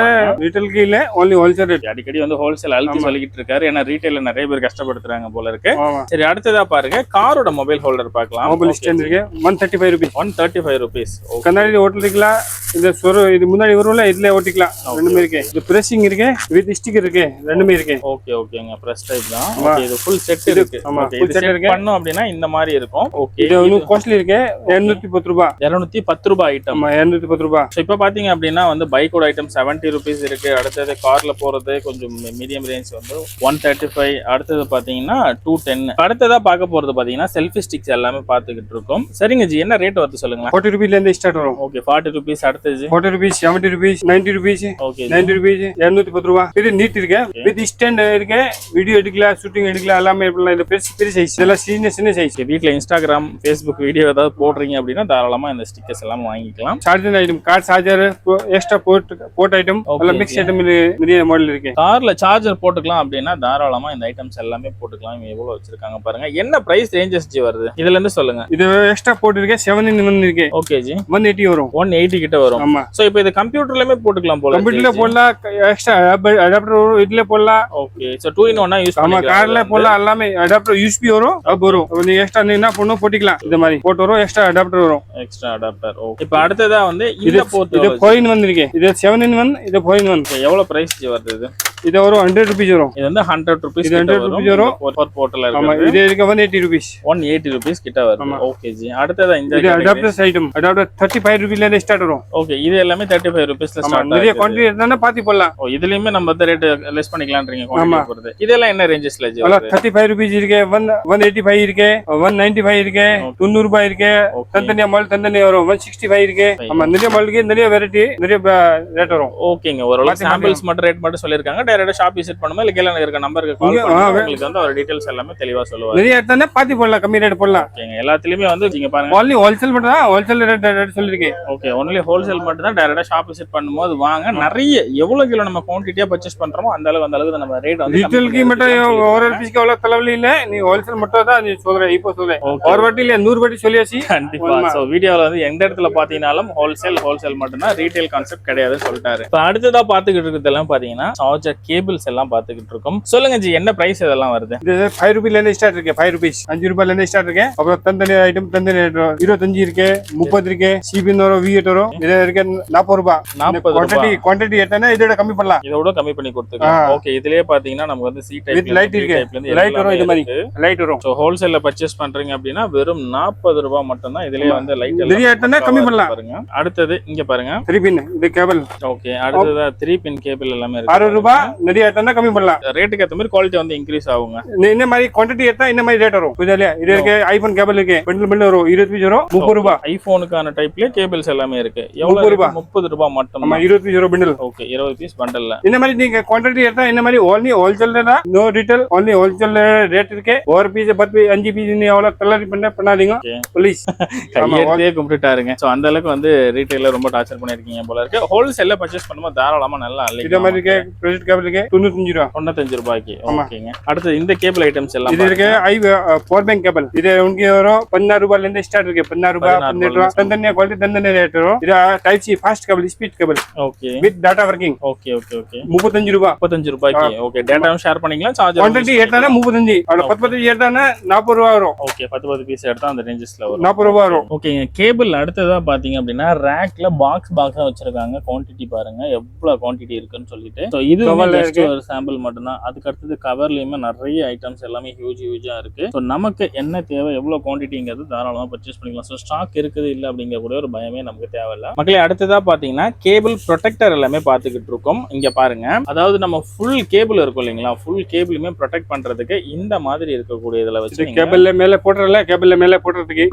ரீட்டைலுக்கு இல்ல, ஒன்லி ஹோல்சேல் ரேட். அடிக்கடி வந்து ஹோல்சேல் அழுத்தி சொல்லிட்டு இருக்காரு. ஏன்னா ரீட்டைல்ல நிறைய பேர் கஷ்டப்படுத்துறாங்க போல இருக்கு. சரி அடுத்ததா பாருங்க காரோட மொபைல் ஹோல்டர் பார்க்கலாம். மொபைல் ஸ்டாண்ட் இருக்கு. 135 rupees. 135 rupees. கண்ணாடி ஓட்டிக்கலாம். இந்த இது முன்னாடி வரும்ல, இதுல ஓட்டிக்கலாம். ரெண்டுமே இருக்கு. இது பிரஷிங் இருக்கு. வித் ஸ்டிக்கர் இருக்கு. ரெண்டுமே இருக்கு. ஓகே ஓகேங்க. பிரஷ் டைப் தான். ஓகே இது ஃபுல் செட் இருக்கு. ஆமா ஃபுல் செட் இருக்கு. பண்ணோம் அப்படினா இந்த மாதிரி இருக்கும். ஓகே இது இன்னும் காஸ்ட்லி இருக்கு. 210 ரூபாய். 210 ரூபாய் ஐட்டம். ஆமா 210 ரூபாய். சோ இப்போ பாத்தீங்க அப்படினா வந்து பைக்கோட ஐட்டம் 70 rupees இருக்கு. அடுத்து கார்ல போறது கொஞ்சம் மீடியம் ரேஞ்ச் வந்து 135. அடுத்து பாத்தீங்கன்னா 210. அடுத்ததா பார்க்க போறது பாத்தீங்கன்னா செல்ஃபி ஸ்டிக்ஸ் எல்லாமே பாத்துக்கிட்டு இருக்கோம். சரிங்க ஜி என்ன ரேட் வருது சொல்லுங்க. 40 rupees ல இருந்து ஸ்டார்ட் வரும். Okay 40 rupees. அடுத்து G 40 rupees, 70 rupees, 90 rupees. Okay 90 rupees, 210 ரூபாய். இது நீட் இருக்கு. வித் ஸ்டாண்ட் இருக்கு. வீடியோ எடுக்கலாம், ஷூட்டிங் எடுக்கலாம், எல்லாமே இது பெரிய சைஸ். இதெல்லாம் சின்ன சைஸ். வீட்ல இன்ஸ்டாகிராம், Facebook வீடியோ ஏதாவது போடுறீங்க அப்படின்னா தாராளமா இந்த ஸ்டிக்கர்ஸ் எல்லாம் வாங்கிக்கலாம். Charger item, car charger, extra port item, எல்லாம் மிக்ஸ் ஐட்டம் நிறைய மாடல் இருக்கு. கார்ல சார்ஜர் போட்டுக்கலாம் அப்படின்னா தாராளமா இந்த ஐட்டம்ஸ் எல்லாமே போட்டுக்கலாம். இவங்க எவ்வளவு வச்சிருக்காங்க பாருங்க. என்ன பிரைஸ் ரேஞ்சஸ் ஜி வருது இதுல இருந்து சொல்லுங்க. இது எக்ஸ்ட்ரா போர்ட் இருக்கு. 7-in-1 இருக்கு. ஓகே ஜி 180 வரும். 180 கிட்ட வரும். ஆமா. சோ இப்போ இது கம்ப்யூட்டர்லயுமே போட்டுக்கலாம் போல. கம்ப்யூட்டர்ல போடலாம். எக்ஸ்ட்ரா அடாப்டர் வரும். இதுல போடலாம். ஓகே சோ 2-in-1 யூஸ் பண்ணிக்கலாம். ஆமா கார்ல போடலாம். எல்லாமே அடாப்டர் USB வரும். அப் வரும். நீங்க எக்ஸ்ட்ரா என்ன பண்ணனும் போட்டுக்கலாம். இந்த மாதிரி போட் வரும். எக்ஸ்ட்ரா அடாப்டர் வரும். Extra adapter. ஓகே இப்போ அடுத்ததா வந்து இந்த போர்ட் இது 4-in-1 இருக்கு. இது 7-in-1, இது 4-in-1. எவ்வளவு பிரைஸ் ஜி வருது இது? இது ஒரு 100 rupees வரும். இது வந்து 100 rupees இது 100 rupees வரும். per portal ஆமா இருக்கு. இது இருக்கு 180 rupees. 180 rupees கிட்ட வருது. Okay G. அடுத்ததா இந்த இது அடாப்டர்ஸ் ஐட்டம். அடாப்டர் 35 rupees ல இருந்து ஸ்டார்ட் வரும். ஓகே இது எல்லாமே 35 rupeesல ஸ்டார்ட் ஆகுது. நிறைய குவாண்டிட்டி இருந்தா பாத்தி போடலாம். ஓ இதுலயுமே நம்ம ரேட் லெஸ் பண்ணிக்கலாம்ன்றீங்க குவாண்டிட்டி பொறுத்து. இதெல்லாம் என்ன ரேஞ்சஸ்ல ஜி? 35 rupees இருக்கு, 185 இருக்கு, 195 இருக்கு, 90 ரூபாய் இருக்கு. தந்தனியா மால் தந்தனியா வரும் 165 இருக்கு. ஆமா நிறைய மாலுக்கு நிறைய வெரைட்டி நிறைய ரேட் வரும். ஓகேங்க ஓரளவு சாம்பிள்ஸ் மட்டும் ரேட் மட்டும் சொல்லிருக்காங்க. டைரக்டா ஷாப் விசிட் பண்ணுமா இல்ல கீழ இருக்க நம்பருக்கு கால் பண்ணுங்க. உங்களுக்கு வந்து அவர் டீடைல்ஸ் எல்லாமே தெளிவா சொல்லுவார். நிறைய எடுத்தா பாத்தி போடலாம், கம்மி ரேட் போடலாம். ஓகேங்க எல்லாத்துலயுமே வந்து நீங்க பாருங்க only wholesale மட்டும் தான் wholesale ரேட் சொல்லிருக்கேன். ஓகே only wholesale மட்டும் தான் டைரக்டா ஷாப் விசிட் பண்ணும்போது வாங்க. நிறைய எவ்வளவு கிலோ நம்ம குவாண்டிட்டியா பர்சேஸ் பண்றோமோ அந்த அளவுக்கு நம்ம ரேட் வந்து ரீட்டெயிலுக்கு மட்டும் ஒரு பீஸ்க்கு அவ்வளவு தலைவலி இல்ல. நீ ஹோல்சேல் மட்டும் தான் நீ சொல்ற. இப்போ சொல்றேன் ஒரு வாட்டி இல்ல 100 வாட்டி சொல்லியாச்சு. கண்டிப்பா. சோ வீடியோல வந்து எந்த இடத்துல பாத்தீங்கனாலும் ஹோல்சேல் மட்டும் தான், ரீட்டைல் கான்செப்ட் கிடையாதுன்னு சொல்லிட்டாரு. இப்போ அடுத்ததா பாத்துக்கிட்டு இருக்கிறதெல்லாம் பாத்தீங்கன்னா சார்ஜர் கேபிள்ஸ் எல்லாம் பாத்துக்கிட்டு இருக்கோம். சொல்லுங்க ஜி என்ன பிரைஸ் இதெல்லாம் வருது? இது 5 ரூபாயில இருந்து ஸ்டார்ட் இருக்கு. 5 rupees 5 ரூபாயில இருந்து ஸ்டார்ட் இருக்கு. அப்புறம் தந்தனி ஐட்டம் தந்தனி 25 இருக்கு, 30 இருக்கு, சிபின் வரும், V8 வரும். இது இருக்கு 40 ரூபாய். 40 குவாண்டிட்டி எத்தனை இதோட கம்மி பண்ணலாம். இதோட கம்மி பண்ணி கொடுத்துக்கலாம். ஓகே இதுலயே பாத்தீங்கன்னா நமக்கு வந்து சி டைப் லைட் இருக்கு. லைட் வரும், இது மாதிரி லைட் வரும். சோ ஹோல்சேல்ல பர்ச்சேஸ் பண்றீங்க அப்படின்னா வெறும் 40 ரூபாய் மட்டும் தான். இதுலயே வந்து லைட் நிறைய எத்தனை கம்மி பண்ணலாம் பாருங்க. அடுத்தது இங்க பாருங்க 3 பின் இது கேபிள். ஓகே அடுத்தது 3 பின் கேபிள் எல்லாமே இருக்கு. 6 ரூபாய். நிறைய எத்தனை கம்மி பண்ணலாம். ரேட்டுக்கு ஏத்த மாதிரி குவாலிட்டி வந்து இன்கிரீஸ் ஆகுங்க. இந்த மாதிரி குவாண்டிட்டி எடுத்தா இந்த மாதிரி ரேட் வரும். புரியலையா? இது இருக்கு ஐபோன் கேபிள் இருக்கு. பண்டில் வரும் 20 வரும் 30 ரூபாய். ஐபோனுக்கான டைப்ல கேபிள்ஸ் எல்லாமே இருக்கு. எவ்வளவு ரூபாய்? 30 ரூபாய் மட்டும். ஆமா 20 ரூபாய் பண்டில். Okay 20 piece பண்டல்ல. இந்த மாதிரி நீங்க குவாண்டிட்டி எடுத்தா இந்த மாதிரி only wholesale தான். No retail only wholesale rate இருக்கு. ஒரு பீஸ் 10 5 பீஸ் நீ அவ்வளவு கலரி பண்ணாதீங்க ப்ளீஸ். கையெழுத்தே கும்பிட்டுட்டாருங்க. சோ அந்த அளவுக்கு வந்து ரீட்டைல்ல ரொம்ப டார்ச்சர் பண்ணிருக்கீங்க போல இருக்கு. ஹோல்சேல்ல பர்ச்சேஸ் பண்ணும்போது தாராளமா நல்லா அள்ளிக்கலாம். இந்த மாதிரி இருக்கு ப்ரொஜெக்ட் கேபிள் இருக்கு 95 ரூபாய். 95 ரூபாய்க்கு. ஓகேங்க. அடுத்து இந்த கேபிள் ஐட்டம்ஸ் எல்லாம் இது இருக்கு பவர் பேங்க் கேபிள். இது உங்களுக்கு வரும் 16 ரூபாயில இருந்து ஸ்டார்ட் இருக்கு. 16 ரூபாய் 18 ரூபாய். தந்தனியா குவாலிட்டி தந்தனியா ரேட் வரும். இது type C fast cable speed cable. Okay with data working. Okay okay okay 35 ரூபாய். 35 ரூபாய்க்கு. ஓகே டேட்டாவும் ஷேர் பண்ணிக்கலாம். சார்ஜர் குவாண்டிட்டி எடுத்தானே 35. அவ்வளவு 10 எடுத்தானே 40 ரூபாய் வரும். ஓகே 10 பீஸ் எடுத்தா அந்த ரேஞ்சஸ்ல வரும். 40 ரூபாய் வரும். ஓகேங்க. கேபிள் அடுத்ததா பாத்தீங்க அப்படின்னா ரேக்ல பாக்ஸா வச்சிருக்காங்க. குவாண்டிட்டி பாருங்க எவ்வளவு குவாண்டிட்டி இருக்குன்னு சொல்லிட்டு. சோ இது ஜஸ்ட் ஒரு சாம்பிள் மட்டும் தான். அதுக்கு அடுத்தது கவர்லயுமே நிறைய ஐட்டம்ஸ் எல்லாமே ஹியூஜா இருக்கு. சோ நமக்கு என்ன தேவை எவ்வளவு குவாண்டிட்டிங்கிறது தாராளமா பர்ச்சேஸ் பண்ணிக்கலாம். சோ ஸ்டாக் இருக்குது இல்ல அப்படிங்கிற கூட ஒரு பயமே நமக்கு தேவையில்ல. மக்களே அடுத்ததா பாத்தீங்கன்னா கேபிள் ப்ரொடெக்டர் எல்லாமே பாத்துக்கிட்டு இருக்கோம். இங்க பாருங்க அதாவது நம்ம ஃபுல் கேபிள் இருக்கும் இல்லைங்களா, ஃபுல் கேபிளுமே ப்ரொடெக்ட் பண்றதுக்கு இந்த மாதிரி இருக்கக்கூடிய இதுல வச்சு கேபிள்ல மேல போடுறல கேபிள்ல மேல போடுறதுக்கு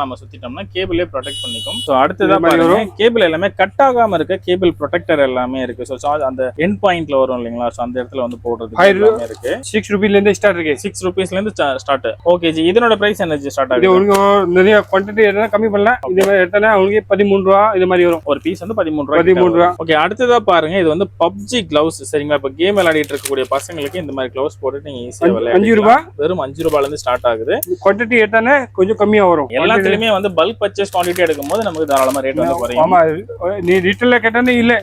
நம்ம சுத்திட்டோம்னா கேபிளே ப்ரொடெக்ட் பண்ணிக்கும். சோ அடுத்ததா பாருங்க கேபிள் எல்லாமே கட் ஆகாம இருக்க கேபிள் ப்ரொடெக்டர் எல்லாமே இருக்கு. சோ அந்த எண்ட் பாயிண்ட்ல வரும் இல்லைங்களா, சோ அந்த இடத்துல வந்து போடுறதுக்கு எல்லாமே இருக்கு. 6 ரூபாயில இருந்து ஸ்டார்ட் இருக்கு. 6 ரூபீஸ்ல இருந்து ஸ்டார்ட். ஓகே ஜி இதனோட பிரைஸ் என்ன ஸ்டார்ட் ஆகுது? இது உங்களுக்கு நிறைய குவாண்டிட்டி எடுத்தா கம்மி பண்ணலாம். இது மாதிரி எடுத்தா உங்களுக்கு 13 ரூபாய் இது மாதிரி வரும். ஒரு பீஸ் வந்து 13 ரூபாய். ஓகே அடுத்ததா பாருங்க இது வந்து PUBG கிளவுஸ். சரிங்களா, இப்ப கேம் விளையாடிட்டு இருக்கக்கூடிய பசங்களுக்கு இந்த மாதிரி கிளவுஸ் போட்டு நீங்க ஈஸியா விளையாடலாம். 5 ரூபாய் வெறும் 5 ரூபாயில இருந்து ஸ்டார்ட் ஆகுது. குவாண்டிட்டி எடுத்தானே கொஞ்சம் கம்மியா வரும். எல்லாத்துலயுமே வந்து பல்க் பர்ச்சேஸ் குவாண்டிட்டி எடுக்கும்போது நமக்கு தாராளமா ரேட் வந்து குறையும். ஆமா நீ ரீட்டைல்ல கேட்டானே இல்ல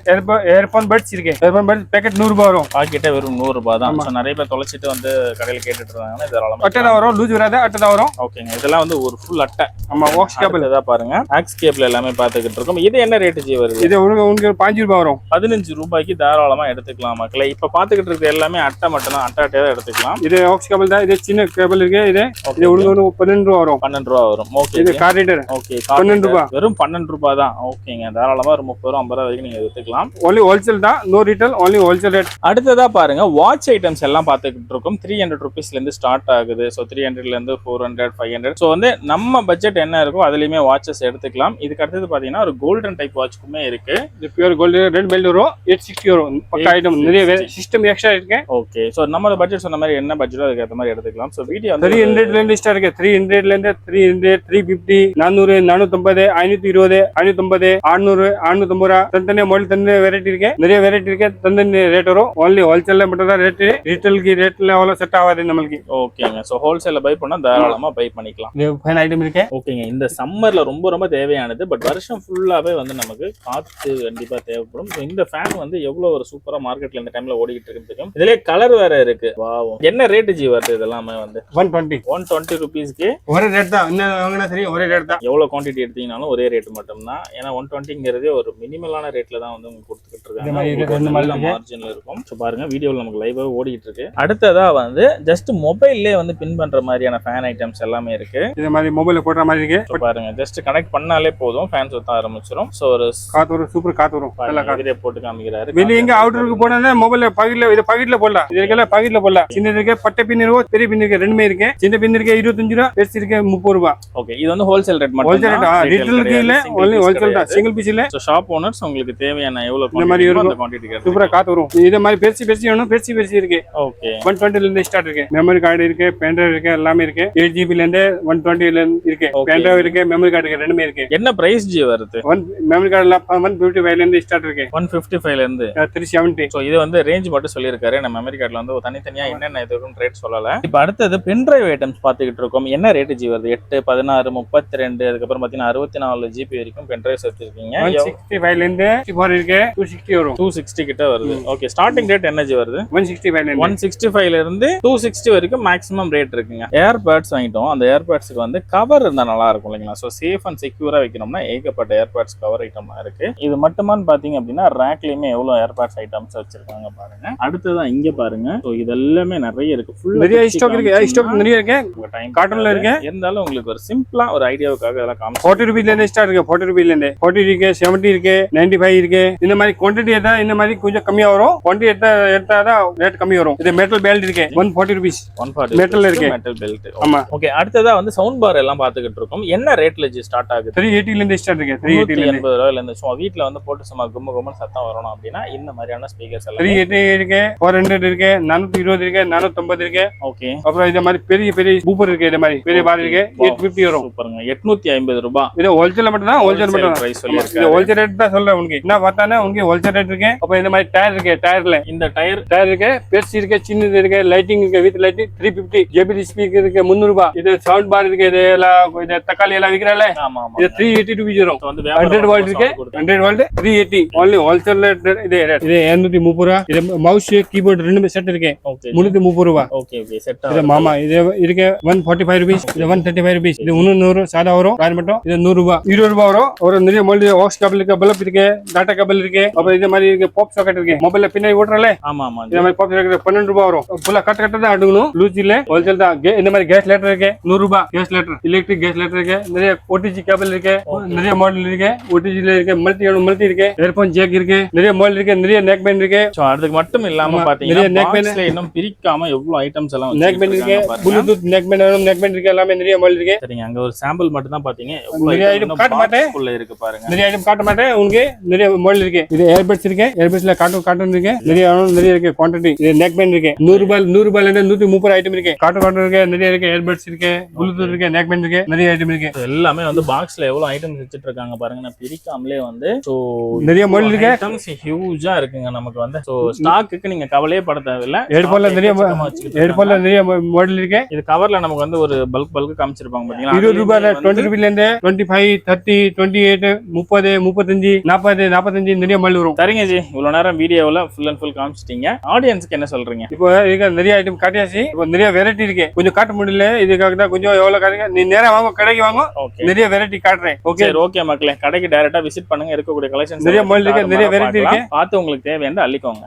இயர்போன் பட்ஸ் இருக்கு. இயர்போன் பட்ஸ் பேக்கெட் 100 ரூபாய் வரும். பாக்கெட்டே வெறும் 100 ரூபாய் தான். சோ நிறைய பேர் தொலைச்சிட்டு வந்து கடையில கேட்டுட்டு இருக்காங்க. தாராளமா அட்டை தான் வரும், லூஸ் வராது, அட்டை தான் வரும். ஓகேங்க இதெல்லாம் வந்து ஒரு ஃபுல் அட்டை. ஆமா வாக்ஸ் கேபிள் இத பாருங்க ஆக்ஸ் கேபிள் எல்லாமே பாத்துக்கிட்டு இருக்கோம். இது என்ன ரேட் ஜி வருது? இது உங்களுக்கு 5 ரூபாய் வரும். 15 ரூபாய்க்கு தாராளமா எடுத்துக்கலாம் மக்களே. இப்ப பாத்துக்கிட்டு இருக்க எல்லாமே அட்டை மட்டும் தான். அட்டை தான் எடுத்துக்கலாம். இது வாக்ஸ் கேபிள் தான். இது சின்ன கேபிள் இருக்கு. இது உங்களுக்கு 12 ரூபாய் வரும். 12 ரூபாய் வரும். ஓகே இது கார் ரீடர். ஓகே 12 ரூபாய் வெறும் 12 ரூபாய் தான். ஓகேங்க தாராளமா ஒரு 30 ரூபாய் 50 ரூபாய் வரைக்கும் நீங்க எடுத்துக்கலாம். only wholesale தான், no retail, only wholesale rate. அடுத்ததா பாருங்க வாட்ச் ஐட்டம்ஸ் எல்லாம் பாத்துக்கிட்டு இருக்கோம். 300 ரூபீஸ்ல இருந்து ஸ்டார்ட் ஆகுது. சோ 300ல இருந்து 400 500. சோ வந்து நம்ம பட்ஜெட் என்ன இருக்கோ அதுலயுமே வாட்சஸ் எடுத்துக்கலாம். இதுக்கு அடுத்தது பாத்தீங்கன்னா ஒரு கோல்டன் டைப் வாட்ச்க்குமே இருக்கு. இது பியூர் கோல்டன் ரெட் பெல்ட் வரும். 860 வரும். பக்கா ஐட்டம் நிறைய சிஸ்டம் எக்ஸ்ட்ரா இருக்கு. ஓகே சோ நம்ம பட்ஜெட் சொன்ன மாதிரி என்ன பட்ஜெட் அதுக்கு ஏத்த மாதிரி எடுத்துக்கலாம். சோ வீடியோ 300ல இருந்து ஸ்டார்ட் இருக்கு. 300ல இருந்து 300 350 400 450 520 550 600 650 தந்தனே மாடல் தந்தனே வெரைட்டி இருக்கு. நிறைய வெரைட்டி இருக்கு. தந்தனே ரேட் வரும். only wholesale மட்டும் தான் ரேட். ரீட்டைல்க்கு ரேட்ல அவ்வளவு செட் ஆகாது நமக்கு. ஓகேங்க சோ ஹோல்சேல்ல பை பண்ணா தாராளமா பை பண்ணிக்கலாம். இது ஃபைன் ஐட்டம் இருக்கு. ஓகேங்க இந்த சம்மர்ல ரொம்ப தேவையானது. பட் வருஷம் ஃபுல்லாவே வந்து நமக்கு காத்து கண்டிப்பா தேவைப்படும். சோ இந்த ஃபேன் வந்து எவ்வளவு ஒரு சூப்பரா மார்க்கெட்ல இந்த டைம்ல ஓடிட்டு இருக்குன்னு தெரியும். இதுலயே கலர் வேற இருக்கு. வாவ் என்ன ரேட் ஜி வருது இதெல்லாமே வந்து 120 ரூபீஸ்க்கு ஒரே ரேட் தான். என்ன வாங்குனா சரி ஒரே ரேட் தான். எவ்வளவு குவாண்டிட்டி எடுத்தீங்கனாலும் ஒரே ரேட் மட்டும் தான். ஏன்னா 120ங்கிறதே ஒரு மினிமலான ரேட்ல தான் வந்து உங்களுக்கு கொடுத்துக்கிட்டு இருக்காங்க. மார்ஜின்ல இருக்கும். சோ பாருங்க வீடியோல வீடியோல நமக்கு லைவா ஓடிட்டு இருக்கு. அடுத்ததா வந்து ஜஸ்ட் மொபைல்லே வந்து பின் பண்ற மாதிரியான ஃபேன் ஐட்டம்ஸ் எல்லாமே இருக்கு. இந்த மாதிரி மொபைல்ல போடுற மாதிரி இருக்கு. பாருங்க ஜஸ்ட் கனெக்ட் பண்ணாலே போதும் ஃபேன் சுத்த ஆரம்பிச்சிடும். சோ ஒரு காத்து வரும், சூப்பர் காத்து வரும். நல்லா இதுலயே போட்டு காமிக்கிறாரு. வெளிய எங்க அவுட்டருக்கு போனா மொபைல்ல பாக்கெட்ல இது பாக்கெட்ல போடலாம். இதுக்கெல்லாம் பாக்கெட்ல போடலாம். சின்ன இருக்கு, பட்டை பின் இருக்கு, பெரிய பின் இருக்கு, ரெண்டுமே இருக்கு. சின்ன பின் இருக்கு 25 ரூபாய், பெருசு இருக்கு 30 ரூபாய். ஓகே, இது வந்து ஹோல்சேல் ரேட் மட்டும். ஹோல்சேல் ரேட் ரீட்டெயிலுக்கு இல்ல, ஒன்லி ஹோல்சேல் தான், சிங்கிள் பீஸ் இல்ல. சோ ஷாப் ஓனர்ஸ் உங்களுக்கு தேவையான எவ்வளவு இந்த மாதிரி அந்த இருக்கும். குவாண்டிட்டி கேட்க சூப்பரா காத்து வரும். இத மாதிரி பெருசு வேணும், பெருசு இருக்கு. ஓகே, 120 ல இருந்து ஸ்டார்ட் இருக்கு. மெமரி கார்டு இருக்கு, பென் டிரைவ் இருக்கு, எல்லாமே இருக்கு. 8 GB ல இருந்து 120 ல இருந்து இருக்கு. பென் டிரைவ் இருக்கு, மெமரி கார்டு இருக்கு, ரெண்டுமே இருக்கு. என்ன பிரைஸ் ஜி வருது? மெமரி கார்டுல 155 ல இருந்து ஸ்டார்ட் இருக்கு. 155 ல இருந்து 370. சோ இது வந்து ரேஞ்ச் மட்டும் சொல்லிருக்காரு. நம்ம மெமரி கார்டுல வந்து தனித்தனியா என்னென்ன இதுன்னு ரேட் சொல்லல. இப்போ அடுத்தது பென் டிரைவ் ஐட்டம்ஸ் பாத்துக்கிட்டு இருக்கோம். என்ன ரேட் ஜி வருது? 8, 16, 32, அதுக்கப்புறம் பாத்தீங்கன்னா 64 GB வரைக்கும் பென் டிரைவ்ஸ் வச்சிருக்கீங்க. 165 ல இருந்து 64 இருக்கு, 260 வரும். 260 கிட்ட வருது. ஓகே, ஸ்டார்டிங் ரேட் என்ன ஜி வருது? 165 ல இருந்து 165 ல இருந்து 260 வரைக்கும் மேக்ஸிமம் ரேட் இருக்குங்க. ஏர்பேட்ஸ் வாங்கிட்டோம். அந்த ஏர்பேட்ஸ்க்கு வந்து கவர் இருந்தா நல்லா இருக்கும் இல்லைங்களா? ஸோ சேஃப் அண்ட் செக்யூரா வைக்கணும்னா ஏகப்பட்ட ஏர்பேட்ஸ் கவர் ஐட்டம்லாம் இருக்கு. இது மட்டுமான்னு பாத்தீங்க அப்படின்னா ரேக்லயுமே எவ்வளவு ஏர்பேட்ஸ் ஐட்டம்ஸ் வச்சிருக்காங்க பாருங்க. அடுத்ததான் இங்க பாருங்க. ஸோ இது எல்லாமே நிறைய இருக்கு. ஃபுல்லா நிறைய ஸ்டாக் இருக்கு. ஸ்டாக் நிறைய இருக்கு. டைம் கார்ட்டூன்ல இருக்கு. இருந்தாலும் உங்களுக்கு ஒரு சிம்பிளா ஒரு ஐடியாவுக்காக இதெல்லாம் காமிச்சு 40 ரூபீஸ்ல இருந்து ஸ்டார்ட் இருக்கு. 40 ரூபீஸ்ல இருந்து 40 இருக்கு, 70 இருக்கு, 95 இருக்கு. இந்த மாதிரி குவாண்டிட்டி எடுத்தா இந்த மாதிரி கொஞ்சம் கம்மியா வரும். குவாண்டிட்டி எடுத்தாதான் ரேட் கம்மி வரும். இது மெட்டல் பெல்ட் இருக்கு, 140 ரூபீஸ். 140 மெட்டல் இருக்கு, மெட்டல் பெல்ட். ஆமா. ஓகே, அடுத்ததா வந்து சவுண்ட் பார் எல்லாம் பாத்துக்கிட்டு இருக்கோம். என்ன ரேட்ல ஜி ஸ்டார்ட் ஆகுது? 380 ல இருந்து ஸ்டார்ட் இருக்கு. 380 ரூபாயில இருந்து. சும்மா வீட்ல வந்து போட்டு சும்மா கும்ம கும்மன்னு சத்தம் வரணும் அப்படின்னா இந்த மாதிரியான ஸ்பீக்கர்ஸ் எல்லாம் 380 இருக்கு, 400 இருக்கு, 420 இருக்கு, 450 இருக்கு. ஓகே, அப்புறம் இந்த மாதிரி பெரிய பூப்பர் இருக்கு. இந்த மாதிரி பெரிய பார் இருக்கு, 850 வரும். சூப்பருங்க. 850 ரூபாய். இது ஹோல்சேல் மட்டும் தான். ஹோல்சேல் மட்டும் தான் பிரைஸ் இது சொல்லிருக்காரு. ஹோல்சேல் ரேட் தான் சொல்றேன் உங்களுக்கு. என்ன பார்த்தானே உங்களுக்கு ஹோல்சேல் ரேட் இருக்கு. அப்புறம் இந்த மாதிரி டயர் இருக்கு. டயர்ல இந்த டயர் இருக்கு, பெருசு இருக்கு, சின்னது இருக்கு, லைட்டிங் இருக்கு, வித் லைட்டிங் 350. ஜேபிடி ஸ்பீக்கர் இருக்கு 300 ரூபாய். இது சவுண்ட் பார் இருக்கு. இது எல்லாம் இது தக்காளி எல்லாம் விக்கிறால, ஆமா ஆமா. இது 380 ரூபீஸ் வரும். வந்து 100 வால்ட் இருக்கு, 100 வால்ட் 380. Only wholesale rate. இது 230 ரூபாய். இது மவுஸ் கீபோர்ட் ரெண்டுமே செட் இருக்கு. ஓகே, 330 ரூபாய். ஓகே ஓகே, செட் இது மாமா இது இருக்கு 145 ரூபீஸ். இது 135 ரூபீஸ். இது 100 சாதா வரும். வேற மட்டும் இது 100 ரூபாய், 20 ரூபாய் வரும். ஒரு நிறைய மொழி ஆக்ஸ் கேபிள் இருக்கு, பல்ப் இருக்கு, டாடா கேபிள் இருக்கு. அப்புறம் இது மாதிரி இருக்கு, பாப் சாக்கெட் இருக்கு. மொபைல்ல பின்னாடி ஓட்டுறல, ஆமா ஆமா. இந்த மாதிரி பாப் சாக்கெட் 12 ரூபாய் வரும். ஃபுல்லா கட்ட தான் அடுக்கணும். லூஸ் இல்ல, ஹோல்சேல் தான். இந்த மாதிரி கேஸ் லேட்டர் இருக்கு 100 ரூபாய். Gas lighter, electric gas lighter இருக்கு. நிறைய ஓடிஜி கேபிள் இருக்கு, நிறைய மாடல் இருக்கு. ஓடிஜில இருக்கு, மல்டி இருக்கு, இயர்போன் ஜேக் இருக்கு, நிறைய மாடல் இருக்கு, நிறைய நெக் பேண்ட் இருக்கு. சோ அதுக்கு மட்டும் இல்லாம பாத்தீங்கன்னா பாக்ஸ்ல இன்னும் பிரிக்காம எவ்வளவு ஐட்டம்ஸ் எல்லாம் நெக் பேண்ட் இருக்கு, ப்ளூடூத் நெக் பேண்ட் இருக்கு, எல்லாமே நிறைய மாடல் இருக்கு. சரிங்க, அங்க ஒரு சாம்பிள் மட்டும் தான் பாத்தீங்க. நிறைய ஐட்டம் காட்ட மாட்டேன், உள்ள இருக்கு பாருங்க. நிறைய ஐட்டம் காட்ட மாட்டேன் உங்களுக்கு. நிறைய மாடல் இருக்கு. இது ஏர்பட்ஸ் இருக்கு, ஏர்பட்ஸ்ல காட்டன் இருக்கு, நிறைய இருக்கு குவாண்டிட்டி. இது நெக் பேண்ட் இருக்கு 100 ரூபாயில இருந்து 130 ஐட்டம் இருக்கு. காட்டன் இருக்கு, நிறைய இருக்கு. ஏர்பட்ஸ் இருக்கு, ப்ளூடூத் இருக்கு, நெக் பேண்ட் இருக்கு, நிறைய ஐட்டம் இருக்கு. எல்லாமே வந்து பாக்ஸ்ல எவ்வளவு ஐட்டம்ஸ் வச்சிட்டு இருக்காங்க பாருங்க. நான் பிரிக்காமலே வந்து சோ நிறைய மாடல் இருக்கு. ஐட்டம்ஸ் ஹியூஜா இருக்குங்க நமக்கு வந்து. சோ ஸ்டாக்குக்கு நீங்க கவலையே பட தேவையில்லை. ஏர்போன்ல நிறைய மாடல் இருக்கு. இது கவர்ல நமக்கு வந்து ஒரு பல்க் காமிச்சிருப்பாங்க பாத்தீங்களா? 20 ரூபாயில 20 ரூபாயில இருந்து 25, 30, 28, 30, 35, 40, 45 நிறைய மாடல் வரும். சரிங்க ஜி, இவ்வளவு நேரம் வீடியோல ஃபுல் அண்ட் ஃபுல் காமிச்சிட்டீங்க. ஆடியன்ஸ்க்கு என்ன சொல்றீங்க? இப்போ இருக்க நிறைய ஐட்டம் காட்டியாச்சு. இப்போ நிறைய வெரைட்டி இருக்கு. கொஞ்சம் காட்ட முடியல, இதுக்காக தான் கொஞ்சம் எவ்வளவு காட்டுங்க. நீ நேரா வாங்க, கடைக்கு வாங்க, நிறைய வெரைட்டி காட்டுறேன். ஓகே ஓகே மக்களே, கடைக்கு டைரக்டா விசிட் பண்ணுங்க. இருக்கக்கூடிய கலெக்ஷன்ஸ் நிறைய மாடல் இருக்கு, நிறைய வெரைட்டி இருக்கு. பார்த்து உங்களுக்கு தேவையான அள்ளிக்கோங்க.